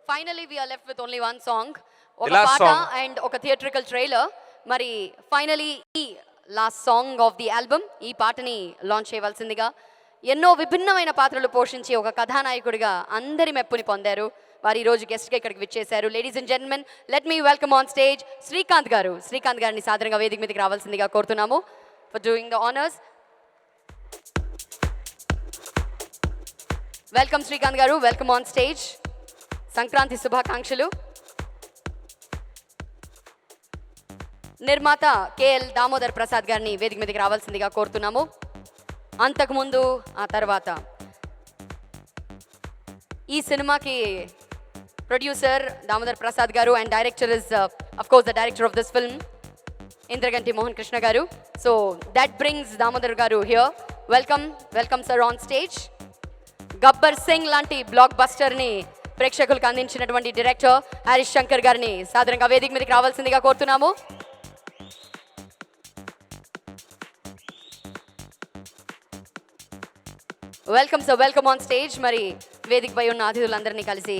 Finally we are left with only one song, ఒక last పాట song. And ఒక theatrical trailer. మరి ఫైనలీ ఈ last song of the album, ఈ పాటని లాంచ్ చేయవలసిందిగా, ఎన్నో విభిన్నమైన పాత్రలు పోషించి ఒక కథానాయకుడిగా అందరి మెప్పుని పొందారు. వారు ఈరోజు గెస్ట్గా ఇక్కడికి విచ్చేశారు. Ladies and gentlemen, let me welcome on stage Srikanth గారు. శ్రీకాంత్ గారిని సాధారణంగా వేదిక మీదకి రావాల్సిందిగా కోరుతున్నాము for doing the honours. Welcome Srikanth గారు, వెల్కమ్ ఆన్ స్టేజ్. సంక్రాంతి శుభాకాంక్షలు. నిర్మాత కేఎల్ దామోదర్ ప్రసాద్ గారిని వేదిక మీదకి రావాల్సిందిగా కోరుతున్నాము. అంతకుముందు ఆ తర్వాత ఈ సినిమాకి ప్రొడ్యూసర్ దామోదర్ ప్రసాద్ గారు and director is of course the director of this film Indraganti Mohan Krishna గారు. సో దట్ బ్రింగ్స్ దామోదర్ గారు here. Welcome, welcome sir on stage. Gabbar Singh లాంటి బ్లాక్ బస్టర్ని ప్రేక్షకులకు అందించినటువంటి డైరెక్టర్ హరీష్ శంకర్ గారిని సాధారణంగా వేదిక మీదకి రావాల్సిందిగా కోరుతున్నాము. Welcome sir, welcome on stage. మరి వేదికపై ఉన్న అతిథులందరినీ కలిసి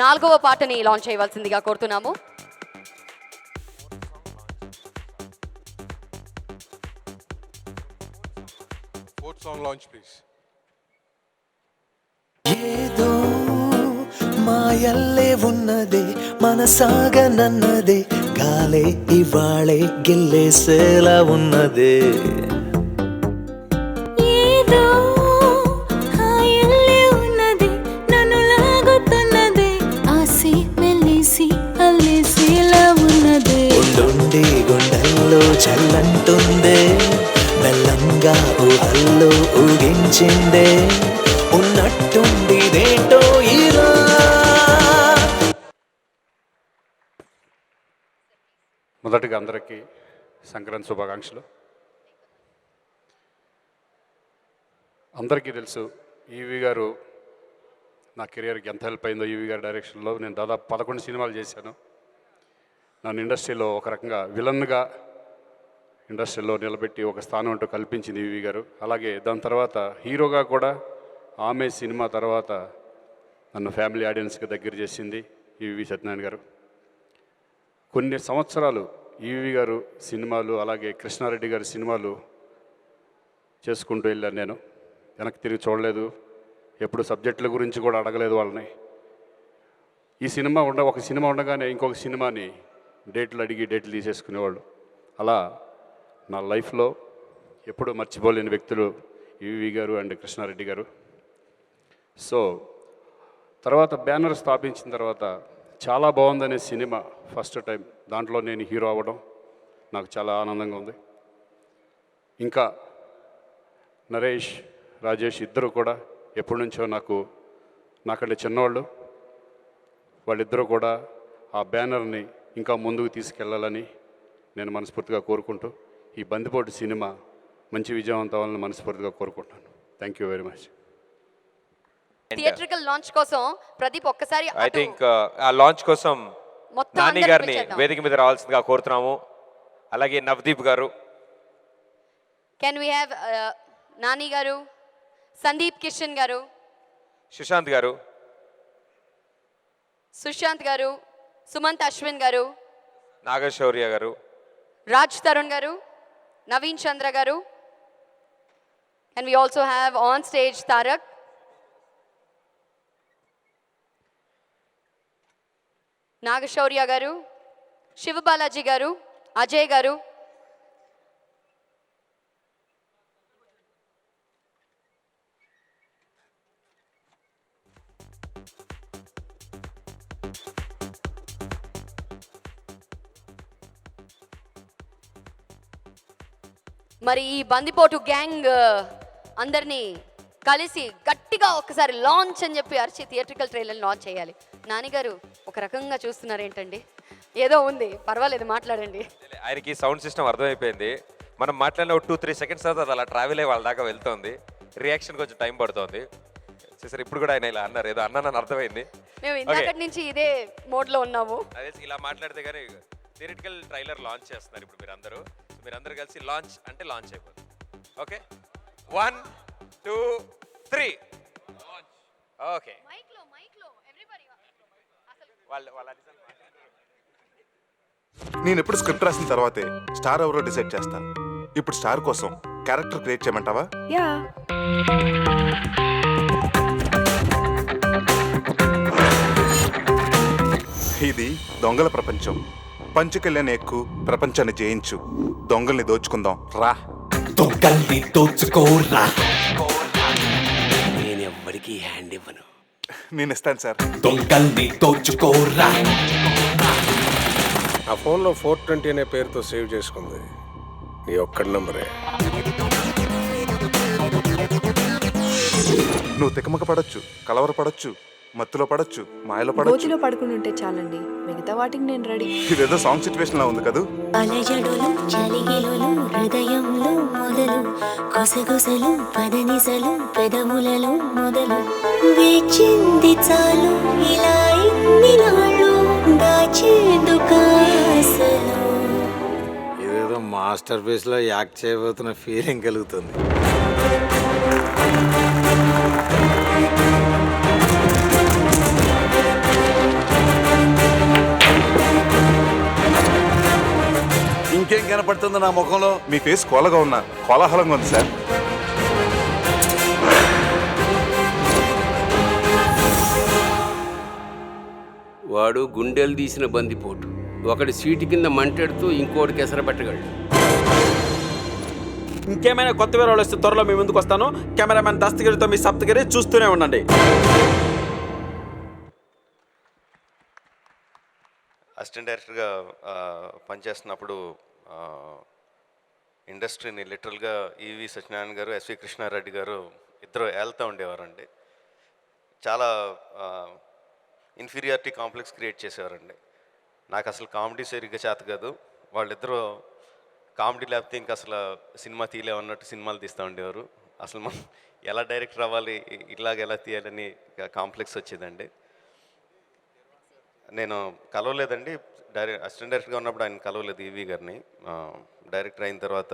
4వ పాటని లాంచ్ చేయవలసిందిగా కోరుతున్నాము. Fourth song launch, please. ఏదో మాయల్లే ఉన్నదే మనసాగనన్నదే గాలే ఇవాళే గిల్లేసేలా ఉన్నదే. ఏదో హాయల్లే ఉన్నదే నన్ను లాగుతున్నదే ఆసి మెల్లిసి అల్లేసేలా ఉన్నదే. ఉండుండి గుండెల్లో చల్లంటుందే బెల్లంగా ఊహల్లో ఊగించిందే ఉన్నట్టుండి దేంటో ఇలా. మొదటిగా అందరికీ సంక్రాంతి శుభాకాంక్షలు. అందరికీ తెలుసు ఈవి గారు నా కెరియర్కి ఎంత హెల్ప్ అయిందో. ఈవి గారి డైరెక్షన్లో నేను దాదాపు 11 సినిమాలు చేశాను. నన్ను ఇండస్ట్రీలో ఒక రకంగా విలన్గా ఇండస్ట్రీలో నిలబెట్టి ఒక స్థానం అంటూ కల్పించింది ఈవి గారు. అలాగే దాని తర్వాత హీరోగా కూడా ఆమె సినిమా తర్వాత నన్ను ఫ్యామిలీ ఆడియన్స్కి దగ్గర చేసింది ఈవి సత్యనారాయణ గారు. కొన్ని సంవత్సరాలు ఈవి గారు సినిమాలు అలాగే కృష్ణారెడ్డి గారి సినిమాలు చేసుకుంటూ వెళ్ళాను. నేను వెనక్కి తిరిగి చూడలేదు, ఎప్పుడు సబ్జెక్టుల గురించి కూడా అడగలేదు వాళ్ళని. ఈ సినిమా ఒక సినిమా ఉండగానే ఇంకొక సినిమాని డేట్లు అడిగి డేట్లు తీసేసుకునేవాళ్ళు. అలా నా లైఫ్లో ఎప్పుడూ మర్చిపోలేని వ్యక్తులు ఈవి గారు అండ్ కృష్ణారెడ్డి గారు. సో తర్వాత బ్యానర్ స్థాపించిన తర్వాత చాలా బాగుందనే సినిమా ఫస్ట్ టైం దాంట్లో నేను హీరో అవ్వడం నాకు చాలా ఆనందంగా ఉంది. ఇంకా నరేష్, రాజేష్ ఇద్దరు కూడా ఎప్పటి నుంచో నాకంటే చిన్నవాళ్ళు. వాళ్ళిద్దరూ కూడా ఆ బ్యానర్ని ఇంకా ముందుకు తీసుకెళ్లాలని నేను మనస్ఫూర్తిగా కోరుకుంటూ ఈ బందిపోటు సినిమా మంచి విజయవంతం అవ్వాలని మనస్ఫూర్తిగా కోరుకుంటున్నాను. Thank you very much. Theatrical launch కోసం ప్రదీప్ ఒక్కసారి ఐ థింక్ ఆ లాంచ్ కోసం నాని గారిని వేదిక మీద రావాల్సిందిగా కోరుతున్నాము. అలాగే నవదీప్ గారు. కెన్ వి హ్యావ్ నాని గారు, సందీప్ కిషన్ గారు, సుశాంత్ గారు, సుశాంత్ గారు, సుమంత్ అశ్విన్ గారు, నాగశౌర్య గారు, రాజ్ తరుణ్ గారు, నవీన్ చంద్ర గారు. And we also have on stage Tarak. Nagashaurya గారు, శివబాలాజీ గారు, అజయ్ గారు, మరి ఈ బందిపోటు గ్యాంగ్ అందరినీ కలిసి గట్టిగా ఒక్కసారి లాంచ్ అని చెప్పి అరిచి థియేట్రికల్ ట్రైలర్ లాంచ్ చేయాలి. నానిగారు ఒక రకంగా చూస్తున్నారు ఏంటండి? ఏదో ఉంది, పర్వాలేదు మాట్లాడండి. ఆయనకి సౌండ్ సిస్టమ్ అర్థమైపోయింది. మనం మాట్లాడిన 2-3 సెకండ్స్ తర్వాత అలా ట్రావెల్ అయ్యి వాళ్ళ దాకా వెళ్తుంది. రియాక్షన్ కొంచెం టైం పడుతుంది. సరే ఇప్పుడు కూడా ఆయన ఇలా అన్నారు, ఏదో అన్నానని అర్థమైంది. మేము ఇంతకటి నుంచి ఇదే మోడ్లో ఉన్నాము. అదే ఇలా మాట్లాడితే కానీ థియేటికల్ ట్రైలర్ లాంచ్ చేస్తున్నారు ఇప్పుడు మీరందరూ కలిసి లాంచ్ అంటే లాంచ్ అయిపోతుంది. Okay, 1, 2, 3 okay. నేను ఎప్పుడు స్క్రిప్ట్ రాసిన తర్వాతే స్టార్ ఎవరో డిసైడ్ చేస్తా. ఇప్పుడు స్టార్ కోసం క్యారెక్టర్ క్రియేట్ చేయమంటావా? యా ఇది దొంగల ప్రపంచం. పంచుకెళ్ళని ఎక్కు, ప్రపంచాన్ని జయించు, దొంగల్ని దోచుకుందాం రా. దొంగల్ని దోచుకోరా. నేను ఎవ్వరికి హ్యాండ్ ఇవ్వను. నేను ఇస్తాను సార్. దొంగల్ని దోచుకోరా. ఆ ఫోన్లో 420 అనే పేరుతో సేవ్ చేసుకుంది నీ ఒక్కడి నంబరే. నువ్వు తికమక పడొచ్చు, కలవర పడొచ్చు, మత్తులో పడొచ్చు, మాయలో పడొచ్చు. గోతిలో పడుకుని ఉంటే చాలండి, మిగతా వాటికి నేను రెడీ. ఇదేదో సాంగ్ సిచ్యువేషన్ లా ఉంది కదూ. అలజడులు చలిగిలులు హృదయంలో మొదలు కొసగొసలు పదనిసలు పెదవులలో మొదలు వేచింది చాలు ఇలా ఇన్ని నాళ్ళు దాచేందుకాసలు. ఇదేదో మాస్టర్ పీస్లో యాక్ట్ చేయబోతున్న ఫీలింగ్ కలుగుతుంది. ఇంకేం కనపడుతుంది నా ముఖంలో? మీ ఫేస్ కోలగా ఉన్నా కోలాహలంగా ఉంది సార్. వాడు గుండెలు తీసిన బందిపోటు. ఒకడి సీటు కింద మంటెడుతూ ఇంకోటికి ఎసరబెట్టగలడు. ఇంకేమైనా కొత్త వివరాలు వస్తే త్వరలో మీ ముందుకు వస్తాను. కెమెరామెన్ దస్తగిరితో మీ సప్తగిరి చూస్తూనే ఉండండి. అసిస్టెంట్ డైరెక్టర్గా పనిచేస్తున్నప్పుడు ఇండస్ట్రీని లిటరల్గా ఈవి సత్యనారాయణ గారు, ఎస్వి కృష్ణారెడ్డి గారు ఇద్దరు ఏళ్తూ ఉండేవారండి. చాలా ఇన్ఫీరియారిటీ కాంప్లెక్స్ క్రియేట్ చేసేవారండి. నాకు అసలు కామెడీ సరిగ్గా చేత కాదు, వాళ్ళిద్దరూ కామెడీ లేకపోతే ఇంకా అసలు సినిమా తీయలేమన్నట్టు సినిమాలు తీస్తూ ఉండేవారు. అసలు మనం ఎలా డైరెక్టర్ అవ్వాలి, ఇలాగ ఎలా తీయాలని కాంప్లెక్స్ వచ్చేదండి. నేను కలవలేదండి, అసిస్టెంట్ డైరెక్టర్గా ఉన్నప్పుడు ఆయన కలవలేదు ఈవి గారిని. డైరెక్టర్ అయిన తర్వాత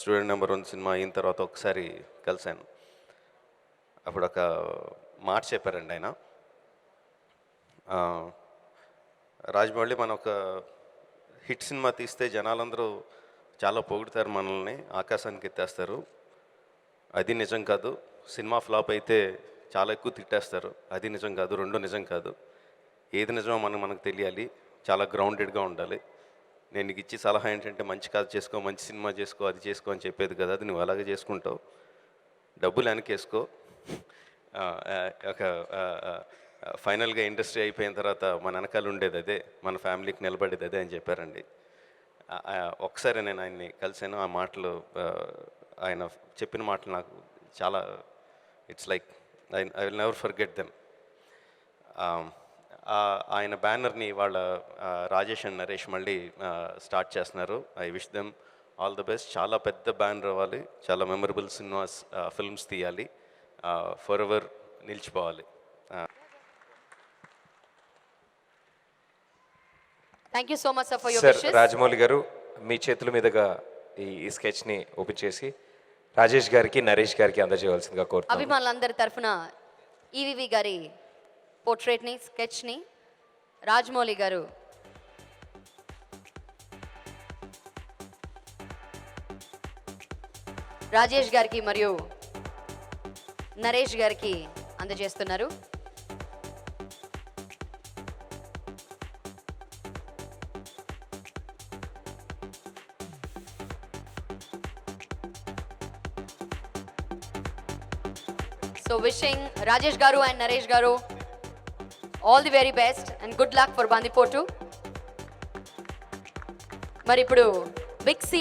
స్టూడెంట్ నెంబర్ 1 సినిమా అయిన తర్వాత ఒకసారి కలిశాను. అప్పుడు ఒక మాట చెప్పారండి ఆయన, రాజమౌళి మనం ఒక హిట్ సినిమా తీస్తే జనాలందరూ చాలా పొగుడుతారు, మనల్ని ఆకాశానికి ఎత్తేస్తారు. అది నిజం కాదు. సినిమా ఫ్లాప్ అయితే చాలా ఎక్కువ తిట్టేస్తారు. అది నిజం కాదు. రెండు నిజం కాదు. ఏది నిజమో మనకు తెలియాలి. చాలా గ్రౌండెడ్గా ఉండాలి. నేను నీకు ఇచ్చే సలహా ఏంటంటే మంచి కథ చేసుకో, మంచి సినిమా చేసుకో, అది చేసుకో అని చెప్పేది కదా, అది నువ్వు అలాగే చేసుకుంటావు. డబ్బులు వెనకేసుకో. ఒక ఫైనల్గా ఇండస్ట్రీ అయిపోయిన తర్వాత మన వెనకాల ఉండేది అదే, మన ఫ్యామిలీకి నిలబడేది అదే అని చెప్పారండి. ఒకసారి నేను ఆయన్ని కలిశాను. ఆ మాటలు, ఆయన చెప్పిన మాటలు నాకు చాలా, it's like I will never forget them. ఆయన బ్యానర్ని వాళ్ళ రాజేష్ అండ్ నరేష్ మళ్ళీ స్టార్ట్ చేస్తున్నారు. I wish them all the best. చాలా పెద్ద బ్యానర్ అవ్వాలి, చాలా మెమరబుల్ సినిమాస్, ఫిల్మ్స్ తీయాలి, ఫర్ ఎవర్ నిలిచిపోవాలి. Thank you so much sir for your sir, wishes. Rajamouli garu మీ చేతుల మీదుగా ఈ స్కెచ్ని ఓపెన్ చేసి రాజేష్ గారికి, నరేష్ గారికి అందజేయవలసిందిగా కోరుతున్నాను. అభిమానులందరి తరఫున ఈవివి గారి పోర్ట్రేట్ని, స్కెచ్ని రాజమౌళి గారు రాజేష్ గారికి మరియు నరేష్ గారికి అందజేస్తున్నారు. So wishing Rajesh Garu and Naresh Garu all the very best and good luck for Bandipotu. మరి ఇప్పుడు బిగ్ సి